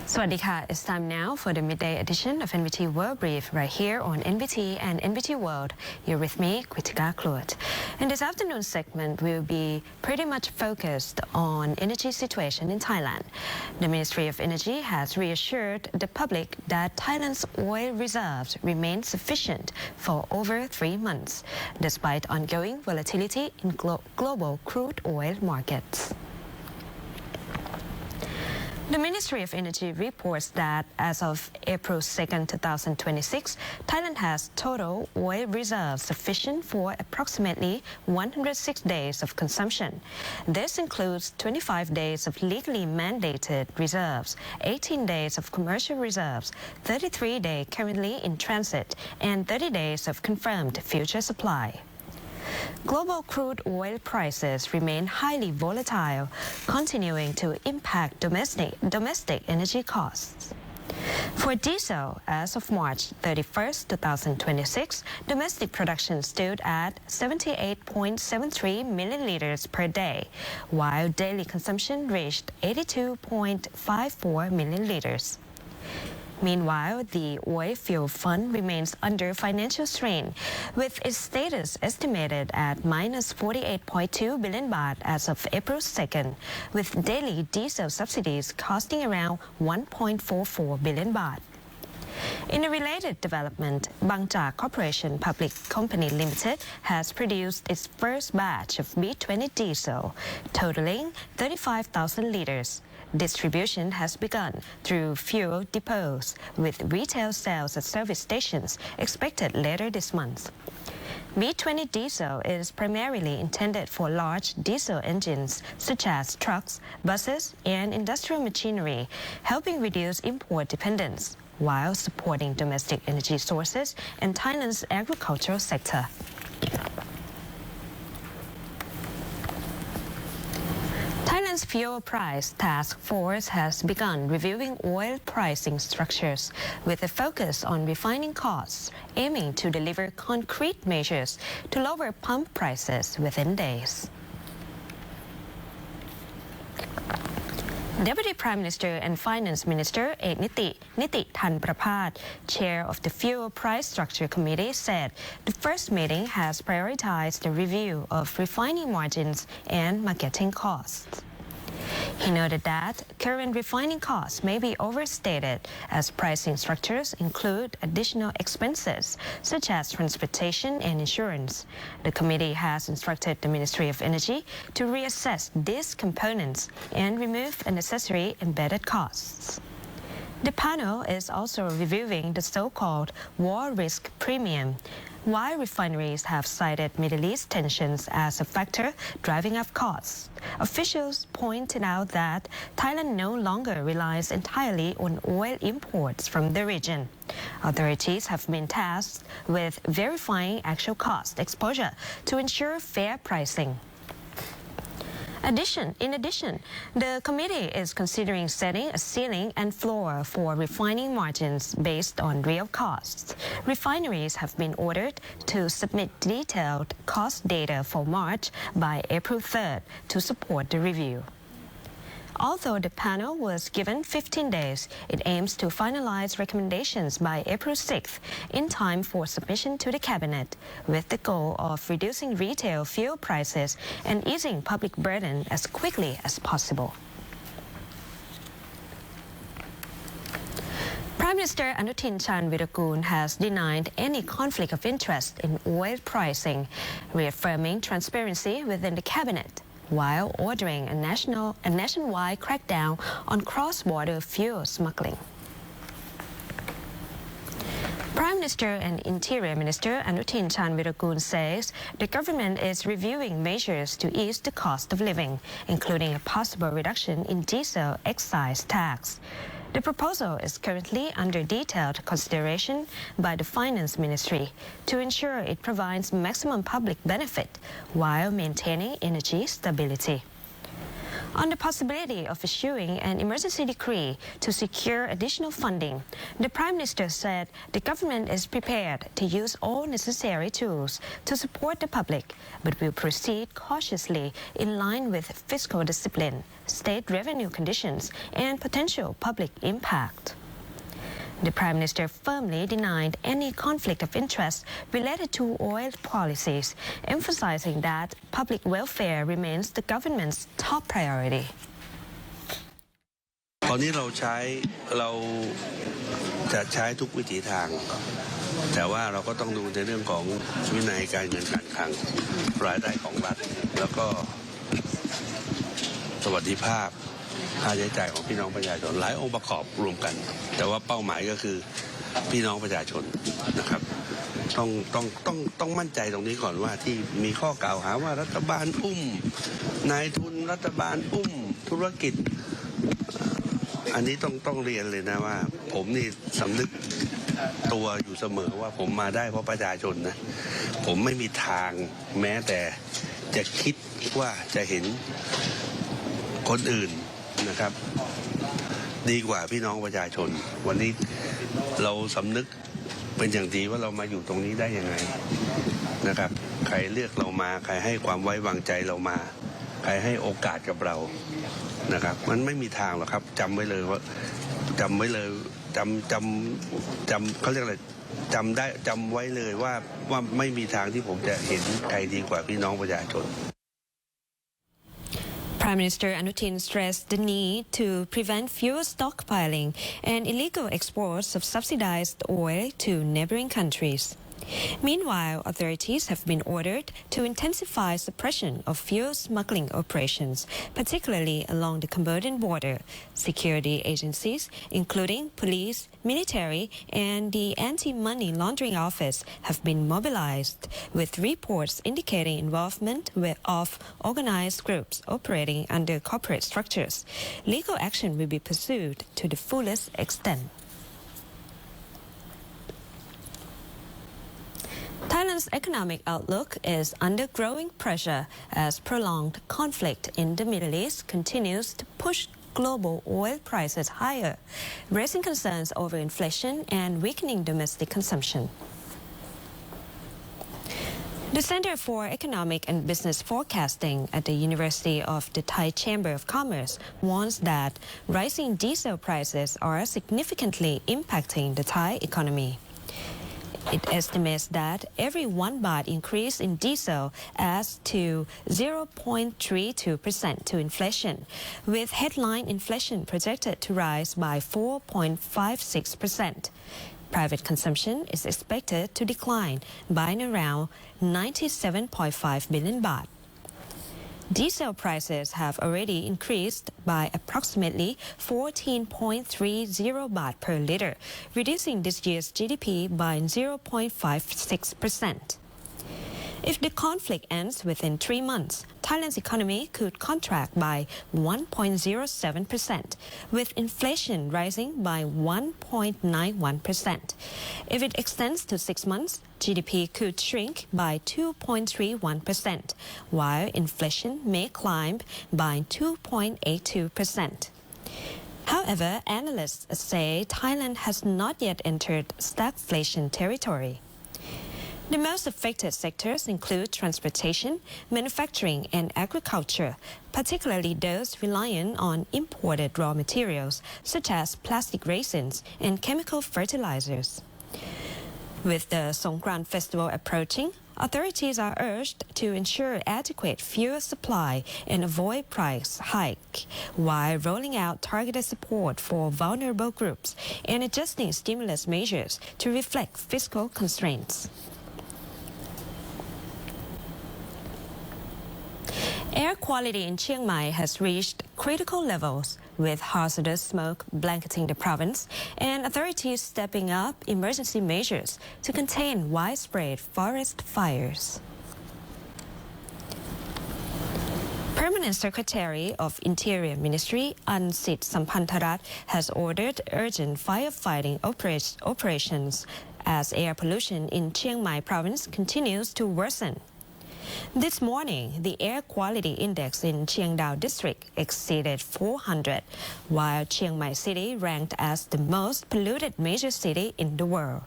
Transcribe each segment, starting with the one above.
Swadika, it's time now for the midday edition of NBT World Brief right here on NBT and NBT World. You're with me, Kritika Kluot. In this afternoon segment, we'll be pretty much focused on energy situation in Thailand. The Ministry of Energy has reassured the public that Thailand's oil reserves remain sufficient for over 3 months, despite ongoing volatility in global crude oil markets. The Ministry of Energy reports that as of April 2, 2026, Thailand has total oil reserves sufficient for approximately 106 days of consumption. This includes 25 days of legally mandated reserves, 18 days of commercial reserves, 33 days currently in transit, and 30 days of confirmed future supply. Global crude oil prices remain highly volatile, continuing to impact domestic energy costs. For diesel, as of March 31, 2026, domestic production stood at 78.73 milliliters per day, while daily consumption reached 82.54 milliliters. Meanwhile, the oil fuel fund remains under financial strain, with its status estimated at minus 48.2 billion baht as of April 2nd, with daily diesel subsidies costing around 1.44 billion baht. In a related development, Bangchak Corporation Public Company Limited has produced its first batch of B20 diesel, totaling 35,000 liters. Distribution has begun through fuel depots, with retail sales at service stations expected later this month. B20 diesel is primarily intended for large diesel engines such as trucks, buses, and industrial machinery, helping reduce import dependence while supporting domestic energy sources and Thailand's agricultural sector. Thailand's Fuel Price Task Force has begun reviewing oil pricing structures with a focus on refining costs, aiming to deliver concrete measures to lower pump prices within days. Deputy Prime Minister and Finance Minister Niti Thanpraphat, chair of the Fuel Price Structure Committee, said the first meeting has prioritized the review of refining margins and marketing costs. He noted that current refining costs may be overstated as pricing structures include additional expenses such as transportation and insurance. The committee has instructed the Ministry of Energy to reassess these components and remove unnecessary embedded costs. The panel is also reviewing the so-called war risk premium. While refineries have cited Middle East tensions as a factor driving up costs, officials pointed out that Thailand no longer relies entirely on oil imports from the region. Authorities have been tasked with verifying actual cost exposure to ensure fair pricing. In addition, the committee is considering setting a ceiling and floor for refining margins based on real costs. Refineries have been ordered to submit detailed cost data for March by April 3rd to support the review. Although the panel was given 15 days, it aims to finalize recommendations by April 6th in time for submission to the Cabinet, with the goal of reducing retail fuel prices and easing public burden as quickly as possible. Prime Minister Anutin Charnvirakul has denied any conflict of interest in oil pricing, reaffirming transparency within the Cabinet, while ordering a nationwide crackdown on cross-border fuel smuggling. Prime Minister and Interior Minister Anutin Charnvirakul says the government is reviewing measures to ease the cost of living, including a possible reduction in diesel excise tax. The proposal is currently under detailed consideration by the Finance Ministry to ensure it provides maximum public benefit while maintaining energy stability. On the possibility of issuing an emergency decree to secure additional funding, the Prime Minister said the government is prepared to use all necessary tools to support the public, but will proceed cautiously in line with fiscal discipline, state revenue conditions, and potential public impact. The Prime Minister firmly denied any conflict of interest related to oil policies, emphasizing that public welfare remains the government's top priority. ตอนนี้เราจะใช้ทุกวิถีทาง แต่ว่าเราก็ต้องดูในเรื่องของวินัยการเงินการคลังรายได้ของรัฐแล้วก็สวัสดิภาพค่าใช้จ่ายของพี่น้องประชาชนหลายองค์ประกอบรวมกันแต่ว่าเป้าหมายก็คือพี่น้องประชาชนนะครับต้องมั่นใจตรงนี้ก่อนว่าที่มีข้อกล่าวหาว่ารัฐบาลนายทุนรัฐบาลธุรกิจอันนี้ต้องเรียนเลยนะว่าผมนี่สำนึกตัวอยู่เสมอว่าผมมาได้เพราะประชาชนนะผมไม่มีทางแม้แต่จะคิดว่าจะเห็นคนอื่นนะครับดีกว่าพี่น้องประชาชนวันนี้เราสำนึกเป็นอย่างดีว่าเรามาอยู่ตรงนี้ได้ยังไงนะครับใครเลือกเรามาใครให้ความไว้วางใจเรามาใครให้โอกาสกับเรานะครับมันไม่มีทางหรอกครับจำไว้เลยว่าจำไว้เลยจำเขาเรียกอะไรจำไว้เลยว่าไม่มีทางที่ผมจะเห็นใครดีกว่าพี่น้องประชาชนPrime Minister Anutin stressed the need to prevent fuel stockpiling and illegal exports of subsidized oil to neighboring countries. Meanwhile, authorities have been ordered to intensify suppression of fuel smuggling operations, particularly along the Cambodian border. Security agencies, including police, military, and the Anti-Money Laundering Office, have been mobilized, with reports indicating involvement of organized groups operating under corporate structures. Legal action will be pursued to the fullest extent. Thailand's economic outlook is under growing pressure as prolonged conflict in the Middle East continues to push global oil prices higher, raising concerns over inflation and weakening domestic consumption. The Center for Economic and Business Forecasting at the University of the Thai Chamber of Commerce warns that rising diesel prices are significantly impacting the Thai economy. It estimates that every 1 baht increase in diesel adds to 0.32% to inflation, with headline inflation projected to rise by 4.56%. Private consumption is expected to decline by around 97.5 billion baht. Diesel prices have already increased by approximately 14.30 baht per liter, reducing this year's GDP by 0.56%. If the conflict ends within 3 months, Thailand's economy could contract by 1.07%, with inflation rising by 1.91%. If it extends to 6 months, GDP could shrink by 2.31%, while inflation may climb by 2.82%. However, analysts say Thailand has not yet entered stagflation territory. The most affected sectors include transportation, manufacturing, and agriculture, particularly those reliant on imported raw materials such as plastic resins and chemical fertilizers. With the Songkran festival approaching, authorities are urged to ensure adequate fuel supply and avoid price hike, while rolling out targeted support for vulnerable groups and adjusting stimulus measures to reflect fiscal constraints. Air quality in Chiang Mai has reached critical levels, with hazardous smoke blanketing the province and authorities stepping up emergency measures to contain widespread forest fires. Permanent Secretary of Interior Ministry Ansit Sampantharat has ordered urgent firefighting operations as air pollution in Chiang Mai province continues to worsen. This morning, the air quality index in Chiang district exceeded 400, while Chiang Mai city ranked as the most polluted major city in the world.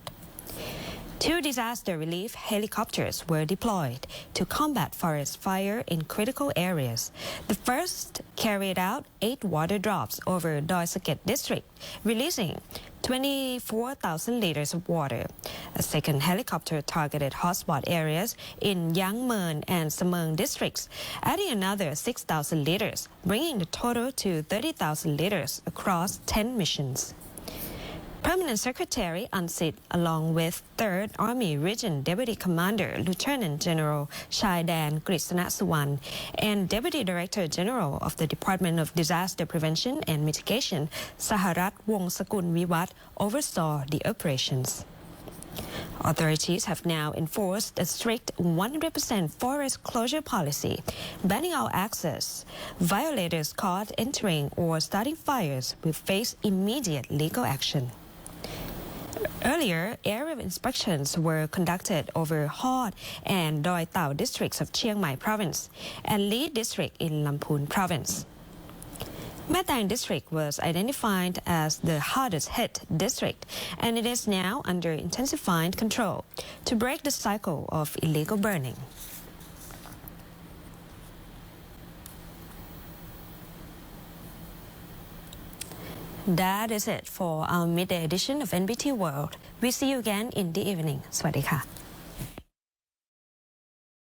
2 disaster relief helicopters were deployed to combat forest fire in critical areas. The first carried out 8 water drops over Doi Saket district, releasing 24,000 liters of water. A second helicopter targeted hotspot areas in Yang Mueang and Sameng districts, adding another 6,000 liters, bringing the total to 30,000 liters across 10 missions. Permanent Secretary Ansit, along with 3rd Army Region Deputy Commander Lieutenant General CHIANG Suwan and Deputy Director General of the Department of Disaster Prevention and Mitigation Saharat Wongsakul Viwat oversaw the operations. Authorities have now enforced a strict 100% forest closure policy, banning all access. Violators caught entering or starting fires will face immediate legal action. Earlier, area inspections were conducted over Hod and Doi Tao districts of Chiang Mai province and Ly district in Lamphun province. Midday district was identified as the hardest hit district, and it is now under intensified control to break the cycle of illegal burning. That is it for our midday edition of NBT World. We see you again in the evening. สวัสดีค่ะ